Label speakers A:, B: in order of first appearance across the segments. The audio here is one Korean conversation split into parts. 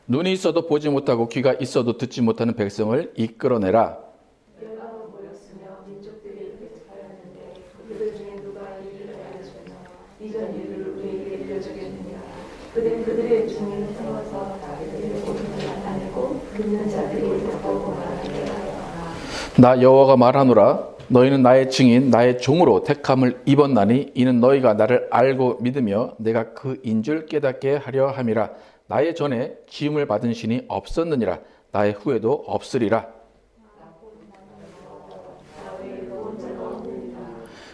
A: 눈이 있어도 보지 못하고 귀가 있어도 듣지 못하는 백성을 이끌어내라.
B: 열방은 모였으며 민족들이 배척하였는데 그들 중에 누가 이를 알려주며 이전 일을 우리에게 알려주겠느냐. 그들의 중에 세워서 자기들의 고통을 나타내고 듣는 자들이 듣고 말하게 하였다.
A: 나 여호와가 말하노라. 너희는 나의 증인 나의 종으로 택함을 입었나니 이는 너희가 나를 알고 믿으며 내가 그인 줄 깨닫게 하려 함이라. 나의 전에 지음을 받은 신이 없었느니라. 나의 후에도 없으리라.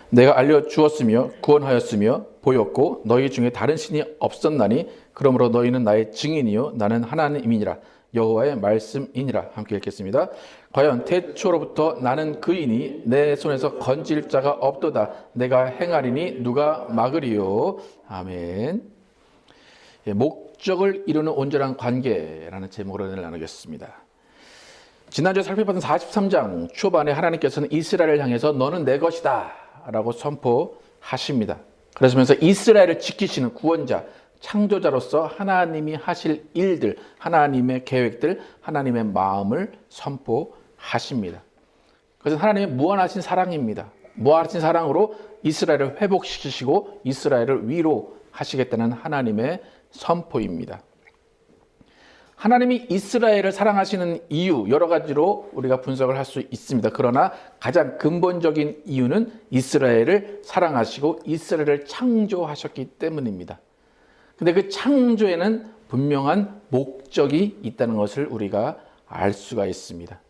A: 내가 알려주었으며 구원하였으며 보였고 너희 중에 다른 신이 없었나니 그러므로 너희는 나의 증인이요 나는 하나님이니라. 여호와의 말씀이니라. 함께 읽겠습니다. 과연 태초로부터 나는 그이니 내 손에서 건질 자가 없도다. 내가 행하리니 누가 막으리요. 아멘. 목적을 이루는 온전한 관계라는 제목으로 나누겠습니다. 지난주에 살펴봤던 43장 초반에 하나님께서는 이스라엘을 향해서 너는 내 것이다 라고 선포하십니다. 그러면서 이스라엘을 지키시는 구원자, 창조자로서 하나님이 하실 일들, 하나님의 계획들, 하나님의 마음을 선포하십니다. 그것은 하나님의 무한하신 사랑입니다. 무한하신 사랑으로 이스라엘을 회복시키시고 이스라엘을 위로하시겠다는 하나님의 선포입니다. 하나님이 이스라엘을 사랑하시는 이유 여러 가지로 우리가 분석을 할 수 있습니다. 그러나 가장 근본적인 이유는 이스라엘을 사랑하시고 이스라엘을 창조하셨기 때문입니다. 근데 그 창조에는 분명한 목적이 있다는 것을 우리가 알 수가 있습니다.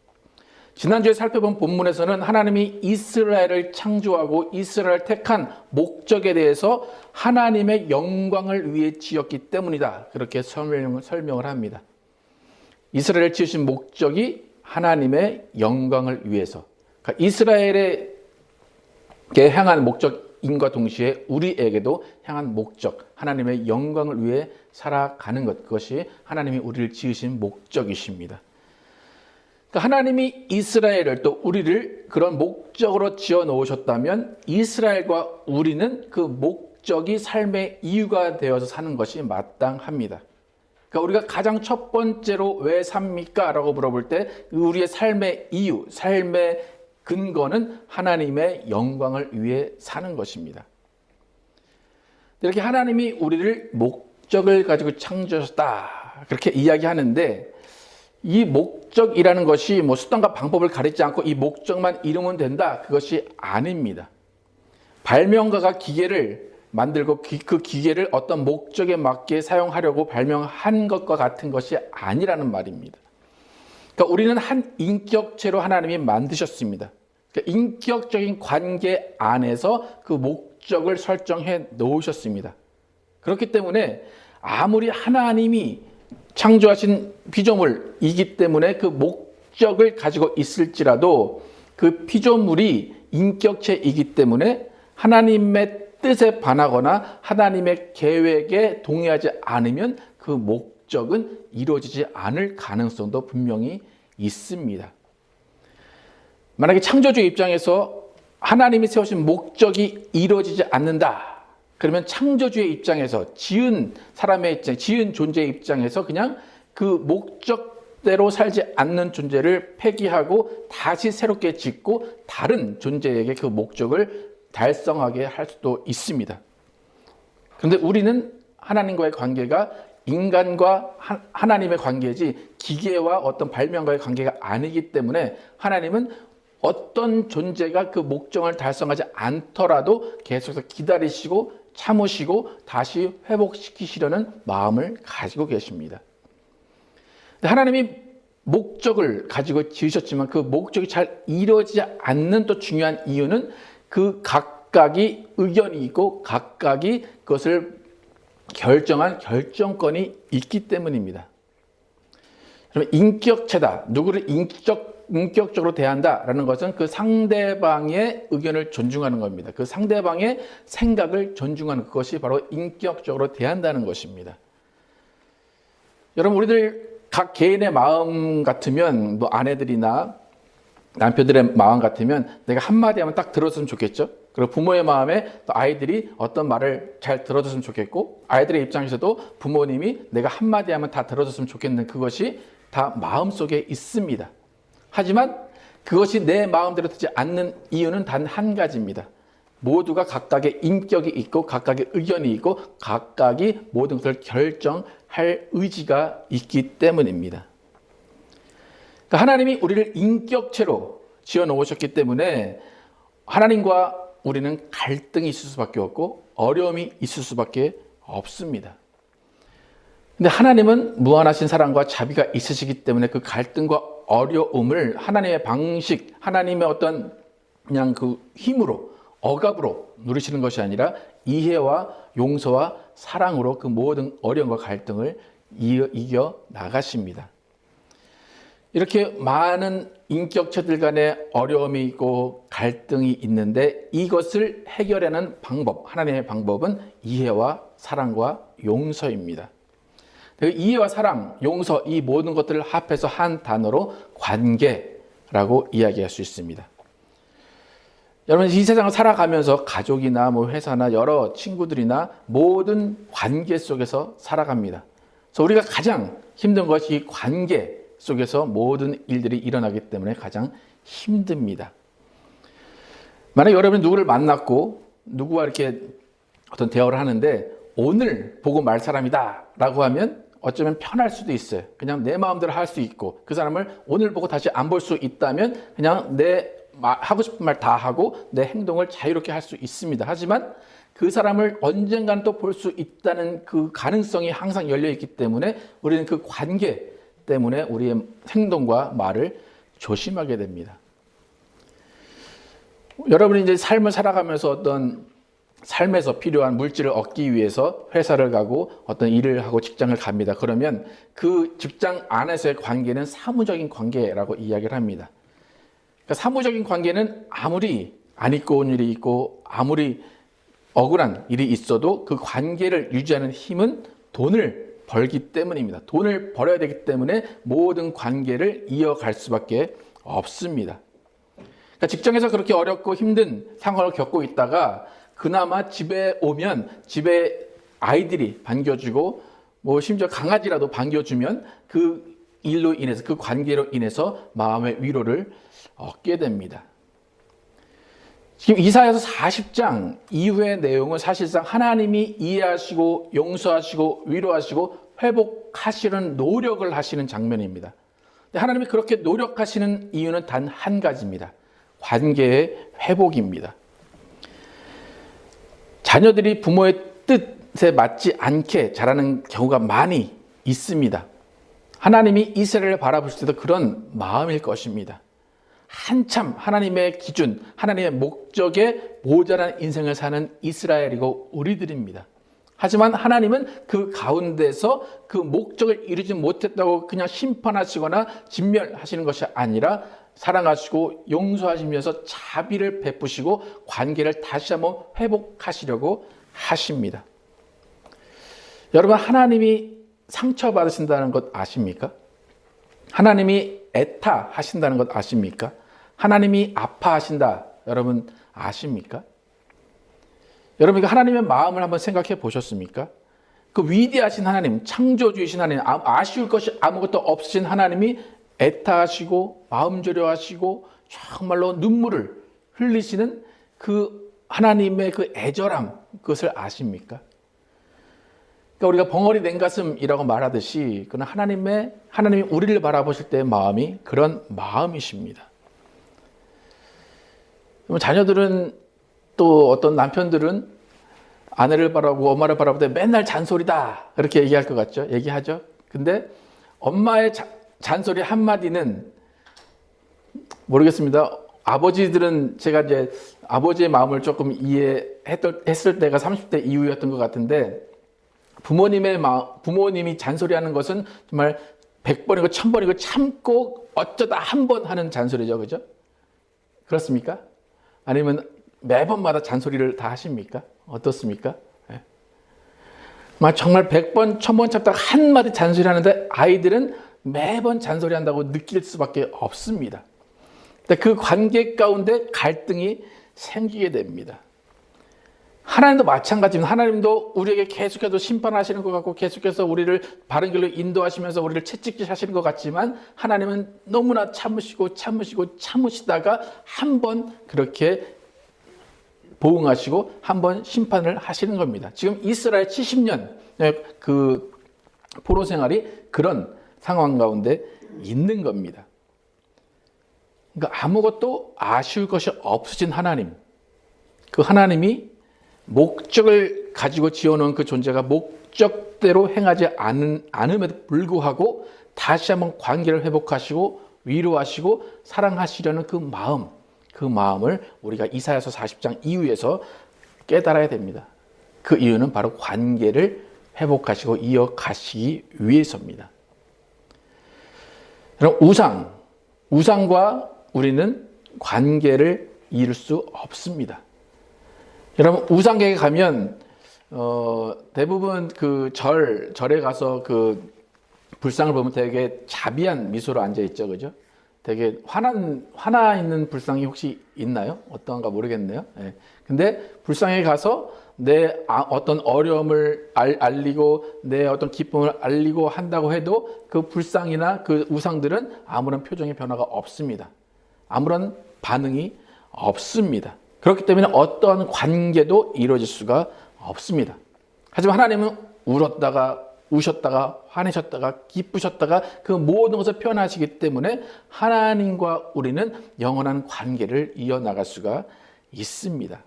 A: 지난주에 살펴본 본문에서는 하나님이 이스라엘을 창조하고 이스라엘을 택한 목적에 대해서 하나님의 영광을 위해 지었기 때문이다. 그렇게 설명을 합니다. 이스라엘을 지으신 목적이 하나님의 영광을 위해서. 그러니까 이스라엘에게 향한 목적인과 동시에 우리에게도 향한 목적, 하나님의 영광을 위해 살아가는 것, 그것이 하나님이 우리를 지으신 목적이십니다. 그러니까 하나님이 이스라엘을 또 우리를 그런 목적으로 지어 놓으셨다면 이스라엘과 우리는 그 목적이 삶의 이유가 되어서 사는 것이 마땅합니다. 그러니까 우리가 가장 첫 번째로 왜 삽니까? 라고 물어볼 때 우리의 삶의 이유, 삶의 근거는 하나님의 영광을 위해 사는 것입니다. 이렇게 하나님이 우리를 목적을 가지고 창조하셨다. 그렇게 이야기하는데 이 목적이라는 것이 뭐 수단과 방법을 가리지 않고 이 목적만 이루면 된다. 그것이 아닙니다. 발명가가 기계를 만들고 그 기계를 어떤 목적에 맞게 사용하려고 발명한 것과 같은 것이 아니라는 말입니다. 그러니까 우리는 한 인격체로 하나님이 만드셨습니다. 그러니까 인격적인 관계 안에서 그 목적을 설정해 놓으셨습니다. 그렇기 때문에 아무리 하나님이 창조하신 피조물이기 때문에 그 목적을 가지고 있을지라도 그 피조물이 인격체이기 때문에 하나님의 뜻에 반하거나 하나님의 계획에 동의하지 않으면 그 목적은 이루어지지 않을 가능성도 분명히 있습니다. 만약에 창조주의 입장에서 하나님이 세우신 목적이 이루어지지 않는다. 그러면 창조주의 입장에서 지은 사람의 입장, 지은 존재의 입장에서 그냥 그 목적대로 살지 않는 존재를 폐기하고 다시 새롭게 짓고 다른 존재에게 그 목적을 달성하게 할 수도 있습니다. 그런데 우리는 하나님과의 관계가 인간과 하나님의 관계지 기계와 어떤 발명가의 관계가 아니기 때문에 하나님은 어떤 존재가 그 목적을 달성하지 않더라도 계속해서 기다리시고 참으시고 다시 회복시키시려는 마음을 가지고 계십니다. 하나님이 목적을 가지고 지으셨지만 그 목적이 잘 이루어지지 않는 또 중요한 이유는 그 각각이 의견이 있고 각각이 그것을 결정한 결정권이 있기 때문입니다. 그러면 인격체다. 누구를 인격적으로 대한다라는 것은 그 상대방의 의견을 존중하는 겁니다. 그 상대방의 생각을 존중하는 그것이 바로 인격적으로 대한다는 것입니다. 여러분 우리들 각 개인의 마음 같으면 뭐 아내들이나 남편들의 마음 같으면 내가 한마디 하면 딱 들었으면 좋겠죠? 그리고 부모의 마음에 또 아이들이 어떤 말을 잘 들어줬으면 좋겠고, 아이들의 입장에서도 부모님이 내가 한마디 하면 다 들어줬으면 좋겠는 그것이 다 마음속에 있습니다. 하지만 그것이 내 마음대로 되지 않는 이유는 단 한 가지입니다. 모두가 각각의 인격이 있고 각각의 의견이 있고 각각이 모든 것을 결정할 의지가 있기 때문입니다. 그러니까 하나님이 우리를 인격체로 지어 놓으셨기 때문에 하나님과 우리는 갈등이 있을 수밖에 없고 어려움이 있을 수밖에 없습니다. 근데 하나님은 무한하신 사랑과 자비가 있으시기 때문에 그 갈등과 어려움을 하나님의 방식, 하나님의 어떤 그냥 그 힘으로, 억압으로 누리시는 것이 아니라 이해와 용서와 사랑으로 그 모든 어려움과 갈등을 이겨 나가십니다. 이렇게 많은 인격체들 간에 어려움이 있고 갈등이 있는데 이것을 해결하는 방법, 하나님의 방법은 이해와 사랑과 용서입니다. 이해와 사랑, 용서 이 모든 것들을 합해서 한 단어로 관계라고 이야기할 수 있습니다. 여러분 이 세상을 살아가면서 가족이나 뭐 회사나 여러 친구들이나 모든 관계 속에서 살아갑니다. 그래서 우리가 가장 힘든 것이 이 관계 속에서 모든 일들이 일어나기 때문에 가장 힘듭니다. 만약 여러분이 누구를 만났고 누구와 이렇게 어떤 대화를 하는데 오늘 보고 말 사람이다 라고 하면 어쩌면 편할 수도 있어요. 그냥 내 마음대로 할 수 있고 그 사람을 오늘 보고 다시 안 볼 수 있다면 그냥 내 하고 싶은 말 다 하고 내 행동을 자유롭게 할 수 있습니다. 하지만 그 사람을 언젠간 또 볼 수 있다는 그 가능성이 항상 열려 있기 때문에 우리는 그 관계 때문에 우리의 행동과 말을 조심하게 됩니다. 여러분이 이제 삶을 살아가면서 어떤 삶에서 필요한 물질을 얻기 위해서 회사를 가고 어떤 일을 하고 직장을 갑니다. 그러면 그 직장 안에서의 관계는 사무적인 관계라고 이야기를 합니다. 그러니까 사무적인 관계는 아무리 안 있고 온 일이 있고 아무리 억울한 일이 있어도 그 관계를 유지하는 힘은 돈을 벌기 때문입니다. 돈을 벌어야 되기 때문에 모든 관계를 이어갈 수밖에 없습니다. 그러니까 직장에서 그렇게 어렵고 힘든 상황을 겪고 있다가 그나마 집에 오면 집에 아이들이 반겨주고 뭐 심지어 강아지라도 반겨주면 그 일로 인해서 그 관계로 인해서 마음의 위로를 얻게 됩니다. 지금 이사야서 40장 이후의 내용은 사실상 하나님이 이해하시고 용서하시고 위로하시고 회복하시는 노력을 하시는 장면입니다. 하나님이 그렇게 노력하시는 이유는 단 한 가지입니다. 관계의 회복입니다. 자녀들이 부모의 뜻에 맞지 않게 자라는 경우가 많이 있습니다. 하나님이 이스라엘을 바라보실 때도 그런 마음일 것입니다. 한참 하나님의 기준, 하나님의 목적에 모자란 인생을 사는 이스라엘이고 우리들입니다. 하지만 하나님은 그 가운데서 그 목적을 이루지 못했다고 그냥 심판하시거나 진멸하시는 것이 아니라 사랑하시고 용서하시면서 자비를 베푸시고 관계를 다시 한번 회복하시려고 하십니다. 여러분 하나님이 상처받으신다는 것 아십니까? 하나님이 애타하신다는 것 아십니까? 하나님이 아파하신다 여러분 아십니까? 여러분 하나님의 마음을 한번 생각해 보셨습니까? 그 위대하신 하나님, 창조주이신 하나님, 아쉬울 것이 아무것도 없으신 하나님이 애타하시고 마음 졸여하시고 정말로 눈물을 흘리시는 그 하나님의 그 애절함, 그것을 아십니까? 그러니까 우리가 벙어리 냉가슴이라고 말하듯이 그는 하나님이 우리를 바라보실 때의 마음이 그런 마음이십니다. 자녀들은 또 어떤 남편들은 아내를 바라보고 엄마를 바라볼 때 맨날 잔소리다 그렇게 얘기할 것 같죠? 얘기하죠. 근데 엄마의 잔소리 한마디는 모르겠습니다. 아버지들은 제가 이제 아버지의 마음을 조금 이해했을 때가 30대 이후였던 것 같은데 부모님이 잔소리하는 것은 정말 100번이고 1000번이고 참고 어쩌다 한 번 하는 잔소리죠. 그죠? 그렇습니까? 아니면 매번마다 잔소리를 다 하십니까? 어떻습니까? 네. 정말 100번, 1000번 참다가 한마디 잔소리 하는데 아이들은 매번 잔소리 한다고 느낄 수밖에 없습니다. 그 관계 가운데 갈등이 생기게 됩니다. 하나님도 마찬가지입니다. 하나님도 우리에게 계속해서 심판하시는 것 같고 계속해서 우리를 바른 길로 인도하시면서 우리를 채찍질 하시는 것 같지만 하나님은 너무나 참으시다가 한 번 그렇게 보응하시고 한 번 심판을 하시는 겁니다. 지금 이스라엘 70년 그 포로 생활이 그런 상황 가운데 있는 겁니다. 그러니까 아무것도 아쉬울 것이 없으신 하나님, 그 하나님이 목적을 가지고 지어놓은 그 존재가 목적대로 행하지 않음에도 불구하고 다시 한번 관계를 회복하시고 위로하시고 사랑하시려는 그 마음을 우리가 이사야서 40장 이후에서 깨달아야 됩니다. 그 이유는 바로 관계를 회복하시고 이어가시기 위해서입니다. 여러분, 우상과 우리는 관계를 이룰 수 없습니다. 여러분, 우상계에 가면 대부분 그 절에 가서 그 불상을 보면 되게 자비한 미소로 앉아 있죠, 그죠? 되게 화나 있는 불상이 혹시 있나요? 어떤가 모르겠네요. 네. 근데 불상에 가서 내 어떤 어려움을 알리고 내 어떤 기쁨을 알리고 한다고 해도 그 불상이나 그 우상들은 아무런 표정의 변화가 없습니다. 아무런 반응이 없습니다. 그렇기 때문에 어떤 관계도 이루어질 수가 없습니다. 하지만 하나님은 울었다가 우셨다가 화내셨다가 기쁘셨다가 그 모든 것을 표현하시기 때문에 하나님과 우리는 영원한 관계를 이어나갈 수가 있습니다.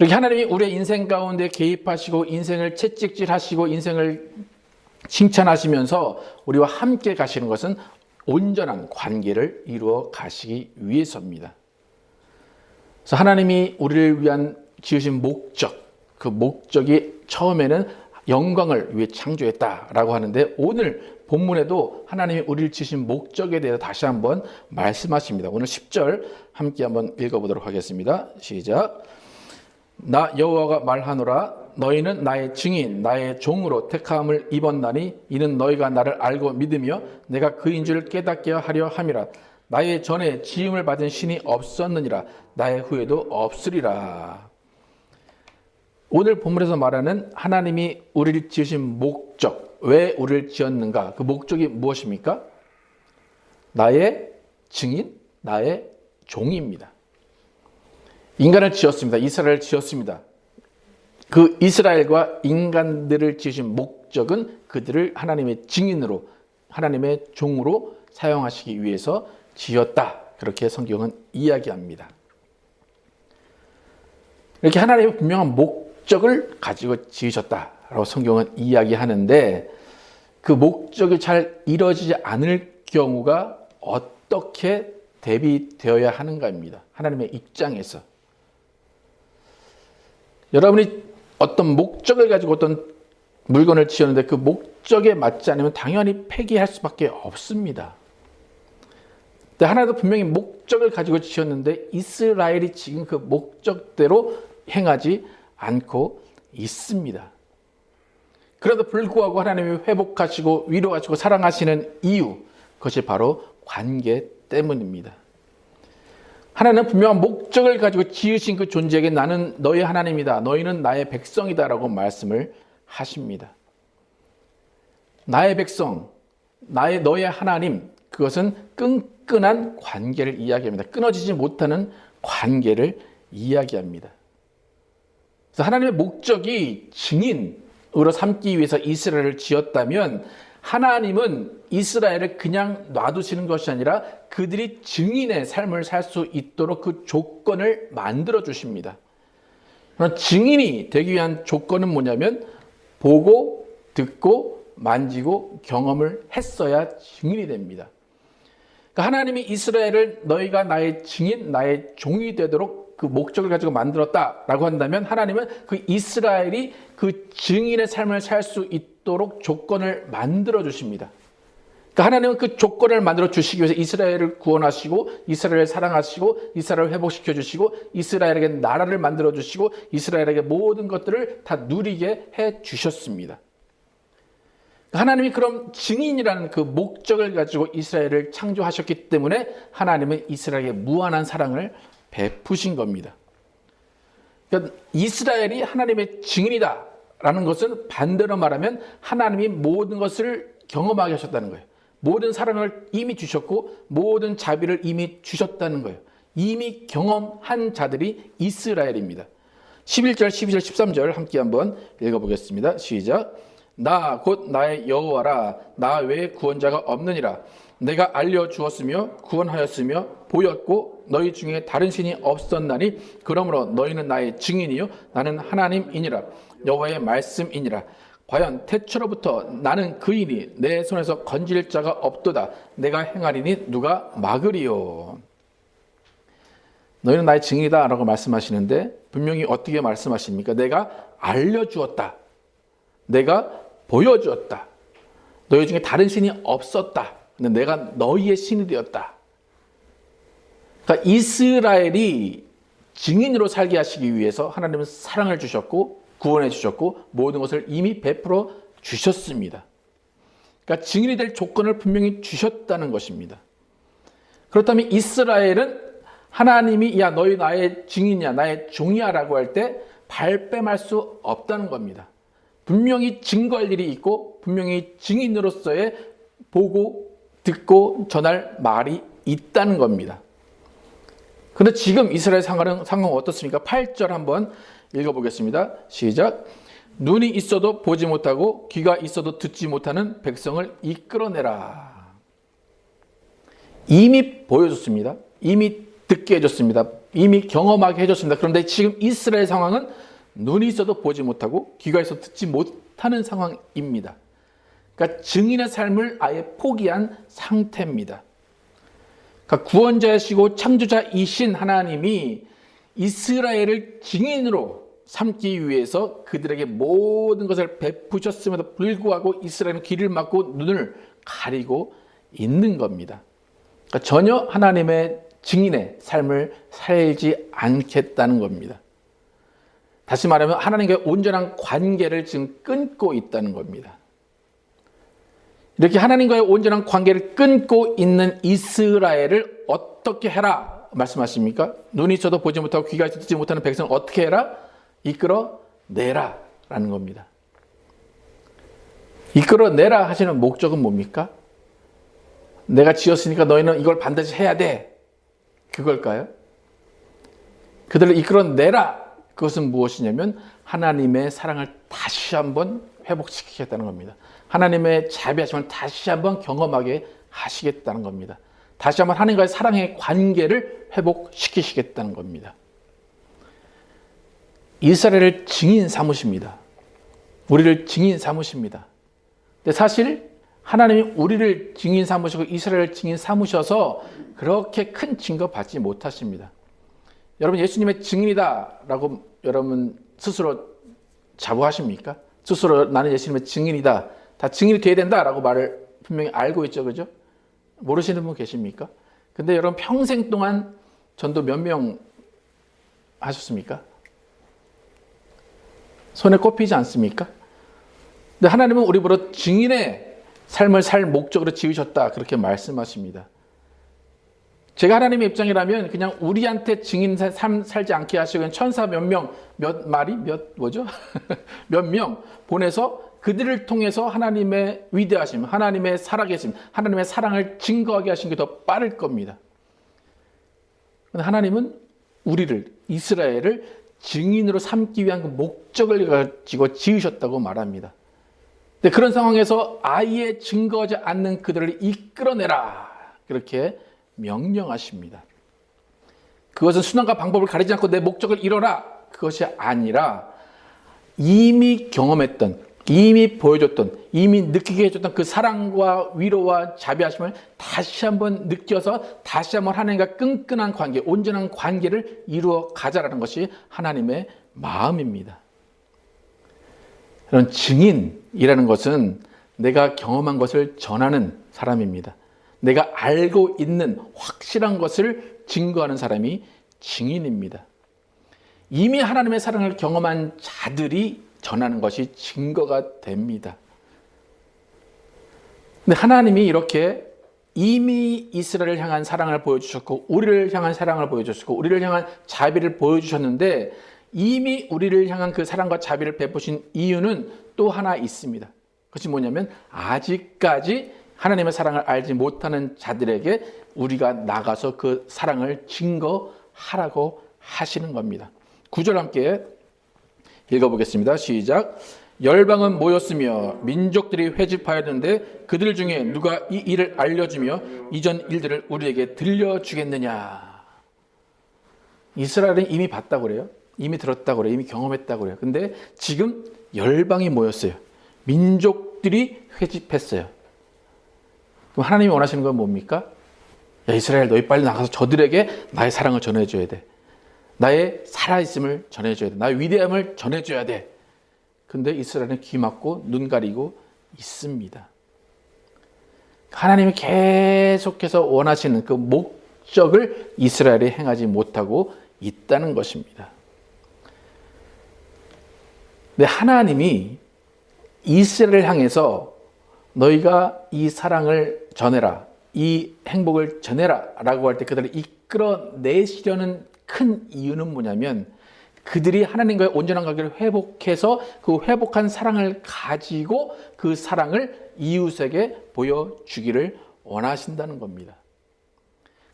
A: 이렇게 하나님이 우리의 인생 가운데 개입하시고 인생을 채찍질하시고 인생을 칭찬하시면서 우리와 함께 가시는 것은 온전한 관계를 이루어 가시기 위해서입니다. 그래서 하나님이 우리를 위한 지으신 목적, 그 목적이 처음에는 영광을 위해 창조했다라고 하는데 오늘 본문에도 하나님이 우리를 지으신 목적에 대해서 다시 한번 말씀하십니다. 오늘 10절 함께 한번 읽어보도록 하겠습니다. 시작. 나 여호와가 말하노라 너희는 나의 증인 나의 종으로 택함을 입었나니 이는 너희가 나를 알고 믿으며 내가 그인 줄 깨닫게 하려 함이라. 나의 전에 지음을 받은 신이 없었느니라 나의 후에도 없으리라. 오늘 본문에서 말하는 하나님이 우리를 지으신 목적, 왜 우리를 지었는가? 그 목적이 무엇입니까? 나의 증인, 나의 종입니다. 인간을 지었습니다. 이스라엘을 지었습니다. 그 이스라엘과 인간들을 지으신 목적은 그들을 하나님의 증인으로, 하나님의 종으로 사용하시기 위해서 지었다. 그렇게 성경은 이야기합니다. 이렇게 하나님의 분명한 목적을 가지고 지으셨다라고 성경은 이야기하는데 그 목적이 잘 이루어지지 않을 경우가 어떻게 대비되어야 하는가입니다. 하나님의 입장에서. 여러분이 어떤 목적을 가지고 어떤 물건을 지었는데 그 목적에 맞지 않으면 당연히 폐기할 수밖에 없습니다. 근데 하나도 분명히 목적을 가지고 지었는데 이스라엘이 지금 그 목적대로 행하지 않고 있습니다. 그래도 불구하고 하나님이 회복하시고 위로하시고 사랑하시는 이유, 그것이 바로 관계 때문입니다. 하나님은 분명한 목적을 가지고 지으신 그 존재에게 나는 너희 하나님이다. 너희는 나의 백성이다. 라고 말씀을 하십니다. 나의 백성, 너의 하나님, 그것은 끈끈한 관계를 이야기합니다. 끊어지지 못하는 관계를 이야기합니다. 그래서 하나님의 목적이 증인으로 삼기 위해서 이스라엘을 지었다면 하나님은 이스라엘을 그냥 놔두시는 것이 아니라 그들이 증인의 삶을 살 수 있도록 그 조건을 만들어 주십니다. 증인이 되기 위한 조건은 뭐냐면 보고 듣고 만지고 경험을 했어야 증인이 됩니다. 그러니까 하나님이 이스라엘을 너희가 나의 증인, 나의 종이 되도록 그 목적을 가지고 만들었다라고 한다면 하나님은 그 이스라엘이 그 증인의 삶을 살 수 있도록 조건을 만들어 주십니다. 그러니까 하나님은 그 조건을 만들어 주시기 위해서 이스라엘을 구원하시고 이스라엘을 사랑하시고 이스라엘을 회복시켜 주시고 이스라엘에게 나라를 만들어 주시고 이스라엘에게 모든 것들을 다 누리게 해 주셨습니다. 하나님이 그럼 증인이라는 그 목적을 가지고 이스라엘을 창조하셨기 때문에 하나님은 이스라엘에게 무한한 사랑을 베푸신 겁니다. 그러니까 이스라엘이 하나님의 증인이다라는 것은 반대로 말하면 하나님이 모든 것을 경험하게 하셨다는 거예요. 모든 사랑을 이미 주셨고 모든 자비를 이미 주셨다는 거예요. 이미 경험한 자들이 이스라엘입니다. 11절, 12절, 13절 함께 한번 읽어보겠습니다. 시작. 나 곧 나의 여호와라. 나 외에 구원자가 없느니라. 내가 알려주었으며 구원하였으며 보였고 너희 중에 다른 신이 없었나니 그러므로 너희는 나의 증인이요 나는 하나님이니라. 여호와의 말씀이니라. 과연 태초로부터 나는 그이니 내 손에서 건질 자가 없도다. 내가 행하리니 누가 막으리요. 너희는 나의 증인이다 라고 말씀하시는데 분명히 어떻게 말씀하십니까? 내가 알려주었다. 내가 보여주었다. 너희 중에 다른 신이 없었다. 근데 내가 너희의 신이 되었다. 그러니까 이스라엘이 증인으로 살게 하시기 위해서 하나님은 사랑을 주셨고 구원해 주셨고 모든 것을 이미 베풀어 주셨습니다. 그러니까 증인이 될 조건을 분명히 주셨다는 것입니다. 그렇다면 이스라엘은 하나님이 야 너희 나의 증인이야 나의 종이야 라고 할 때 발뺌할 수 없다는 겁니다. 분명히 증거할 일이 있고 분명히 증인으로서의 보고 듣고 전할 말이 있다는 겁니다. 그런데 지금 이스라엘 상황은 어떻습니까? 8절 한번 읽어보겠습니다. 시작. 눈이 있어도 보지 못하고 귀가 있어도 듣지 못하는 백성을 이끌어내라. 이미 보여줬습니다. 이미 듣게 해줬습니다. 이미 경험하게 해줬습니다. 그런데 지금 이스라엘 상황은 눈이 있어도 보지 못하고 귀가 있어도 듣지 못하는 상황입니다. 그러니까 증인의 삶을 아예 포기한 상태입니다. 그러니까 구원자이시고 창조자이신 하나님이 이스라엘을 증인으로 삼기 위해서 그들에게 모든 것을 베푸셨음에도 불구하고 이스라엘은 귀를 막고 눈을 가리고 있는 겁니다. 그러니까 전혀 하나님의 증인의 삶을 살지 않겠다는 겁니다. 다시 말하면 하나님과의 온전한 관계를 지금 끊고 있다는 겁니다. 이렇게 하나님과의 온전한 관계를 끊고 있는 이스라엘을 어떻게 해라 말씀하십니까? 눈이 있어도 보지 못하고 귀가 있어도 듣지 못하는 백성을 어떻게 해라? 이끌어내라 라는 겁니다. 이끌어내라 하시는 목적은 뭡니까? 내가 지었으니까 너희는 이걸 반드시 해야 돼. 그걸까요? 그들을 이끌어내라. 그것은 무엇이냐면 하나님의 사랑을 다시 한번 회복시키겠다는 겁니다. 하나님의 자비하심을 다시 한번 경험하게 하시겠다는 겁니다. 다시 한번 하나님과의 사랑의 관계를 회복시키시겠다는 겁니다. 이스라엘을 증인 삼으십니다. 우리를 증인 삼으십니다. 근데 사실 하나님이 우리를 증인 삼으시고 이스라엘을 증인 삼으셔서 그렇게 큰 증거 받지 못하십니다. 여러분 예수님의 증인이다 라고 여러분 스스로 자부하십니까? 스스로 나는 예수님의 증인이다. 다 증인이 돼야 된다 라고 말을 분명히 알고 있죠. 그죠? 모르시는 분 계십니까? 근데 여러분 평생 동안 전도 몇 명 하셨습니까? 손에 꼽히지 않습니까? 근데 하나님은 우리보다 증인의 삶을 살 목적으로 지으셨다 그렇게 말씀하십니다. 제가 하나님의 입장이라면 그냥 우리한테 증인 삶 살지 않게 하시고 천사 몇 명, 몇 마리, 몇 명 보내서 그들을 통해서 하나님의 위대하심, 하나님의 살아계심, 하나님의 사랑을 증거하게 하신 게 더 빠를 겁니다. 그런데 하나님은 우리를, 이스라엘을 증인으로 삼기 위한 그 목적을 가지고 지으셨다고 말합니다. 근데 그런 상황에서 아예 증거하지 않는 그들을 이끌어내라 그렇게 명령하십니다. 그것은 순환과 방법을 가리지 않고 내 목적을 이뤄라 그것이 아니라 이미 경험했던, 이미 보여줬던, 이미 느끼게 해줬던 그 사랑과 위로와 자비하심을 다시 한번 느껴서 다시 한번 하나님과 끈끈한 관계, 온전한 관계를 이루어 가자라는 것이 하나님의 마음입니다. 그런 증인이라는 것은 내가 경험한 것을 전하는 사람입니다. 내가 알고 있는 확실한 것을 증거하는 사람이 증인입니다. 이미 하나님의 사랑을 경험한 자들이 전하는 것이 증거가 됩니다. 근데 하나님이 이렇게 이미 이스라엘을 향한 사랑을 보여주셨고 우리를 향한 사랑을 보여주셨고 우리를 향한 자비를 보여주셨는데 이미 우리를 향한 그 사랑과 자비를 베푸신 이유는 또 하나 있습니다. 그것이 뭐냐면 아직까지 하나님의 사랑을 알지 못하는 자들에게 우리가 나가서 그 사랑을 증거하라고 하시는 겁니다. 9절 함께 읽어보겠습니다. 시작. 열방은 모였으며 민족들이 회집하였는데 그들 중에 누가 이 일을 알려주며 이전 일들을 우리에게 들려주겠느냐. 이스라엘은 이미 봤다고 그래요. 이미 들었다고 그래요. 이미 경험했다고 그래요. 근데 지금 열방이 모였어요. 민족들이 회집했어요. 그럼 하나님이 원하시는 건 뭡니까? 야, 이스라엘 너희 빨리 나가서 저들에게 나의 사랑을 전해줘야 돼. 나의 살아있음을 전해줘야 돼. 나의 위대함을 전해줘야 돼. 근데 이스라엘은 귀 막고 눈 가리고 있습니다. 하나님이 계속해서 원하시는 그 목적을 이스라엘이 행하지 못하고 있다는 것입니다. 근데 하나님이 이스라엘을 향해서 너희가 이 사랑을 전해라, 이 행복을 전해라 라고 할 때 그들을 이끌어내시려는 큰 이유는 뭐냐면 그들이 하나님과의 온전한 관계를 회복해서 그 회복한 사랑을 가지고 그 사랑을 이웃에게 보여주기를 원하신다는 겁니다.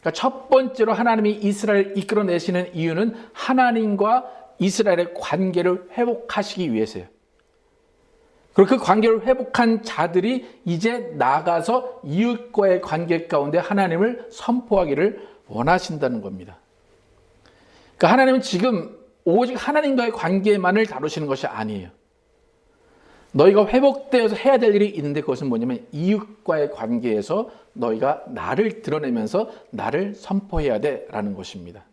A: 그러니까 첫 번째로 하나님이 이스라엘을 이끌어내시는 이유는 하나님과 이스라엘의 관계를 회복하시기 위해서예요. 그리고 그 관계를 회복한 자들이 이제 나가서 이웃과의 관계 가운데 하나님을 선포하기를 원하신다는 겁니다. 그러니까 하나님은 지금 오직 하나님과의 관계만을 다루시는 것이 아니에요. 너희가 회복되어서 해야 될 일이 있는데 그것은 뭐냐면 이웃과의 관계에서 너희가 나를 드러내면서 나를 선포해야 돼라는 것입니다.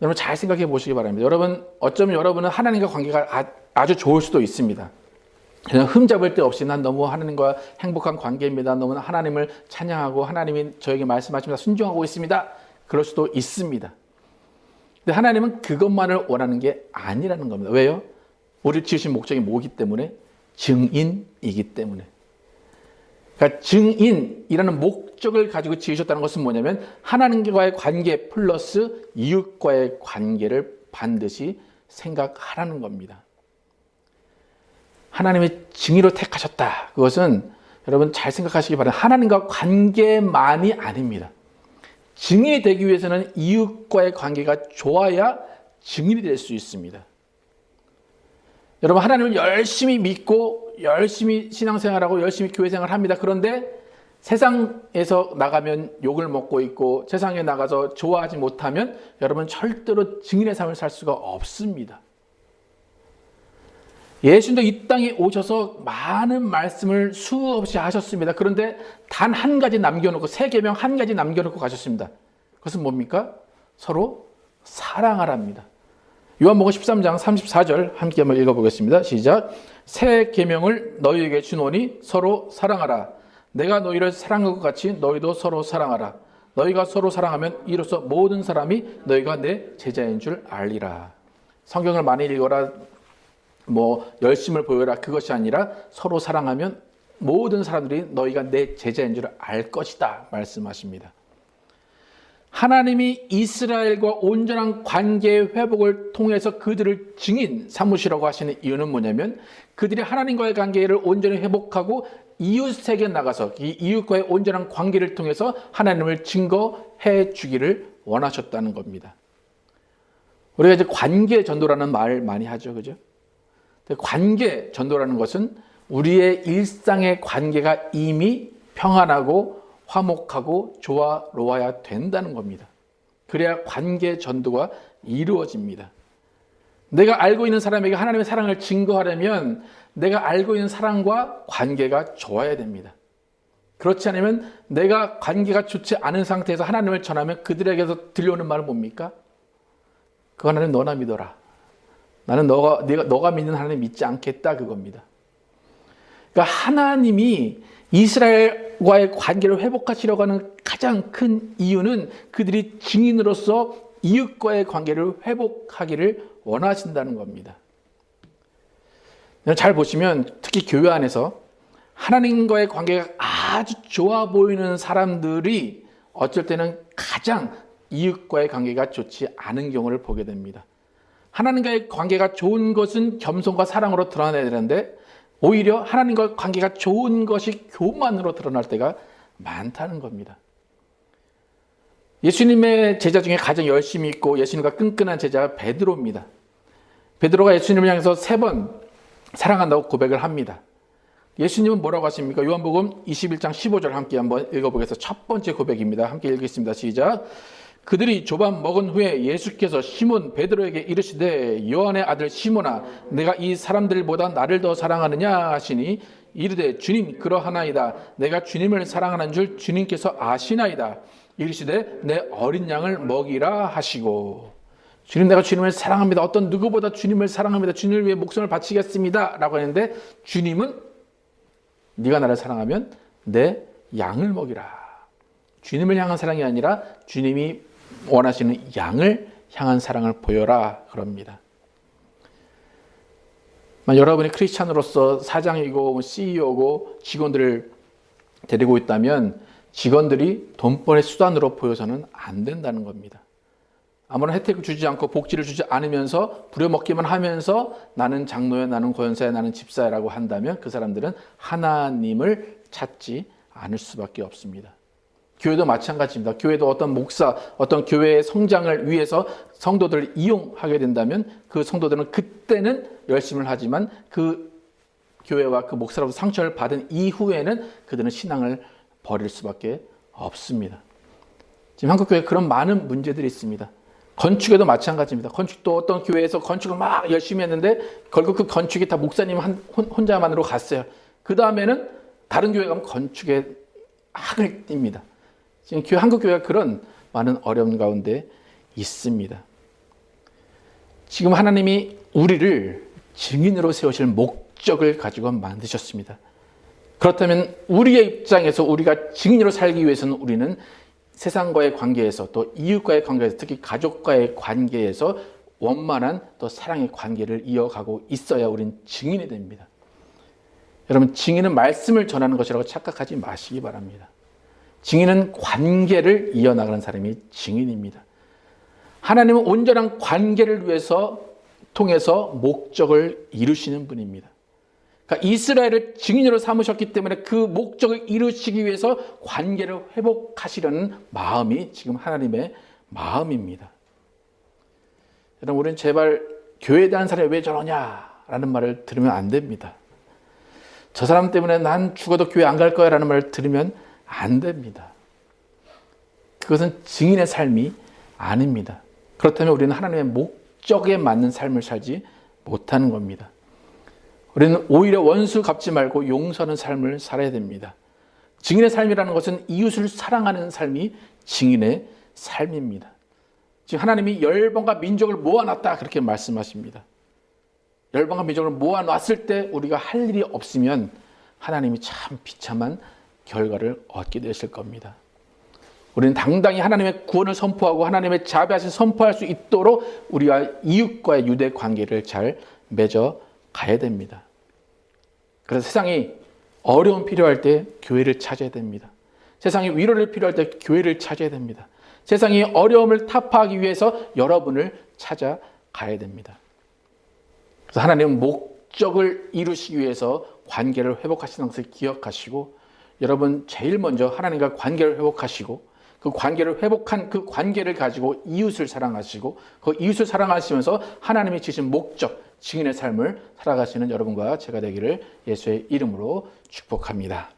A: 여러분 잘 생각해 보시기 바랍니다. 여러분 어쩌면 여러분은 하나님과 관계가 아주 좋을 수도 있습니다. 그냥 흠잡을 데 없이 난 너무 하나님과 행복한 관계입니다. 너무 하나님을 찬양하고 하나님이 저에게 말씀하십니다. 순종하고 있습니다. 그럴 수도 있습니다. 근데 하나님은 그것만을 원하는 게 아니라는 겁니다. 왜요? 우리를 지으신 목적이 뭐기 때문에? 증인이기 때문에. 그러니까 증인이라는 목적을 가지고 지으셨다는 것은 뭐냐면 하나님과의 관계 플러스 이웃과의 관계를 반드시 생각하라는 겁니다. 하나님의 증인으로 택하셨다. 그것은 여러분 잘 생각하시기 바랍니다. 하나님과 관계만이 아닙니다. 증인이 되기 위해서는 이웃과의 관계가 좋아야 증인이 될 수 있습니다. 여러분 하나님을 열심히 믿고 열심히 신앙생활하고 열심히 교회생활을 합니다. 그런데 세상에서 나가면 욕을 먹고 있고 세상에 나가서 좋아하지 못하면 여러분 절대로 증인의 삶을 살 수가 없습니다. 예수님도 이 땅에 오셔서 많은 말씀을 수없이 하셨습니다. 그런데 단 한 가지 남겨놓고 세 계명 한 가지 남겨놓고 가셨습니다. 그것은 뭡니까? 서로 사랑하랍니다. 요한복음 13장 34절 함께 한번 읽어보겠습니다. 시작. 새 계명을 너희에게 주노니 서로 사랑하라. 내가 너희를 사랑한 것 같이 너희도 서로 사랑하라. 너희가 서로 사랑하면 이로써 모든 사람이 너희가 내 제자인 줄 알리라. 성경을 많이 읽어라, 열심을 보여라, 그것이 아니라 서로 사랑하면 모든 사람들이 너희가 내 제자인 줄 알 것이다 말씀하십니다. 하나님이 이스라엘과 온전한 관계의 회복을 통해서 그들을 증인 삼으시라고 하시는 이유는 뭐냐면 그들이 하나님과의 관계를 온전히 회복하고 이웃에게 나가서 이 이웃과의 온전한 관계를 통해서 하나님을 증거해 주기를 원하셨다는 겁니다. 우리가 이제 관계 전도라는 말 많이 하죠, 그죠? 관계 전도라는 것은 우리의 일상의 관계가 이미 평안하고 화목하고 조화로워야 된다는 겁니다. 그래야 관계 전도가 이루어집니다. 내가 알고 있는 사람에게 하나님의 사랑을 증거하려면 내가 알고 있는 사람과 관계가 좋아야 됩니다. 그렇지 않으면 내가 관계가 좋지 않은 상태에서 하나님을 전하면 그들에게서 들려오는 말은 뭡니까? 그거 하나님 너나 믿어라. 나는 너가 믿는 하나님 믿지 않겠다 그겁니다. 그러니까 하나님이 이스라엘과의 관계를 회복하시려고 하는 가장 큰 이유는 그들이 증인으로서 이웃과의 관계를 회복하기를 원하신다는 겁니다. 잘 보시면 특히 교회 안에서 하나님과의 관계가 아주 좋아 보이는 사람들이 어쩔 때는 가장 이웃과의 관계가 좋지 않은 경우를 보게 됩니다. 하나님과의 관계가 좋은 것은 겸손과 사랑으로 드러나야 되는데 오히려 하나님과 관계가 좋은 것이 교만으로 드러날 때가 많다는 겁니다. 예수님의 제자 중에 가장 열심히 있고 예수님과 끈끈한 제자가 베드로입니다. 베드로가 예수님을 향해서 3번 사랑한다고 고백을 합니다. 예수님은 뭐라고 하십니까? 요한복음 21장 15절 함께 한번 읽어보겠습니다. 첫 번째 고백입니다. 함께 읽겠습니다. 시작. 그들이 조반 먹은 후에 예수께서 시몬 베드로에게 이르시되 요한의 아들 시몬아 내가 이 사람들보다 나를 더 사랑하느냐 하시니 이르되 주님 그러하나이다. 내가 주님을 사랑하는 줄 주님께서 아시나이다. 이르시되 내 어린 양을 먹이라 하시고 주님 내가 주님을 사랑합니다. 어떤 누구보다 주님을 사랑합니다. 주님을 위해 목숨을 바치겠습니다. 라고 했는데 주님은 네가 나를 사랑하면 내 양을 먹이라. 주님을 향한 사랑이 아니라 주님이 원하시는 양을 향한 사랑을 보여라 그럽니다. 여러분이 크리스찬으로서 사장이고 CEO고 직원들을 데리고 있다면 직원들이 돈벌이 수단으로 보여서는 안 된다는 겁니다. 아무런 혜택을 주지 않고 복지를 주지 않으면서 부려먹기만 하면서 나는 장로야, 나는 권사야, 나는 집사야라고 한다면 그 사람들은 하나님을 찾지 않을 수밖에 없습니다. 교회도 마찬가지입니다. 교회도 어떤 목사, 어떤 교회의 성장을 위해서 성도들을 이용하게 된다면 그 성도들은 그때는 열심을 하지만 그 교회와 그 목사로부터 상처를 받은 이후에는 그들은 신앙을 버릴 수밖에 없습니다. 지금 한국 교회에 그런 많은 문제들이 있습니다. 건축에도 마찬가지입니다. 건축도 어떤 교회에서 건축을 막 열심히 했는데 결국 그 건축이 다 목사님 혼자만으로 갔어요. 그 다음에는 다른 교회 가면 건축에 악을 띱니다. 지금 한국 교회가 그런 많은 어려움 가운데 있습니다. 지금 하나님이 우리를 증인으로 세우실 목적을 가지고 만드셨습니다. 그렇다면 우리의 입장에서 우리가 증인으로 살기 위해서는 우리는 세상과의 관계에서 또 이웃과의 관계에서 특히 가족과의 관계에서 원만한 또 사랑의 관계를 이어가고 있어야 우리는 증인이 됩니다. 여러분 증인은 말씀을 전하는 것이라고 착각하지 마시기 바랍니다. 증인은 관계를 이어나가는 사람이 증인입니다. 하나님은 온전한 관계를 위해서 통해서 목적을 이루시는 분입니다. 그러니까 이스라엘을 증인으로 삼으셨기 때문에 그 목적을 이루시기 위해서 관계를 회복하시려는 마음이 지금 하나님의 마음입니다. 여러분 우리는 제발 교회에 대한 사람이 왜 저러냐라는 말을 들으면 안 됩니다. 저 사람 때문에 난 죽어도 교회 안 갈 거야 라는 말을 들으면 안 됩니다. 그것은 증인의 삶이 아닙니다. 그렇다면 우리는 하나님의 목적에 맞는 삶을 살지 못하는 겁니다. 우리는 오히려 원수 갚지 말고 용서하는 삶을 살아야 됩니다. 증인의 삶이라는 것은 이웃을 사랑하는 삶이 증인의 삶입니다. 지금 하나님이 열방과 민족을 모아놨다 그렇게 말씀하십니다. 열방과 민족을 모아놨을 때 우리가 할 일이 없으면 하나님이 참 비참한 결과를 얻게 되실 겁니다. 우리는 당당히 하나님의 구원을 선포하고 하나님의 자비하신 선포할 수 있도록 우리와 이웃과의 유대 관계를 잘 맺어 가야 됩니다. 그래서 세상이 어려움 필요할 때 교회를 찾아야 됩니다. 세상이 위로를 필요할 때 교회를 찾아야 됩니다. 세상이 어려움을 타파하기 위해서 여러분을 찾아가야 됩니다. 그래서 하나님은 목적을 이루시기 위해서 관계를 회복하시는 것을 기억하시고 여러분 제일 먼저 하나님과 관계를 회복하시고 그 관계를 회복한 그 관계를 가지고 이웃을 사랑하시고 그 이웃을 사랑하시면서 하나님이 주신 목적, 증인의 삶을 살아가시는 여러분과 제가 되기를 예수의 이름으로 축복합니다.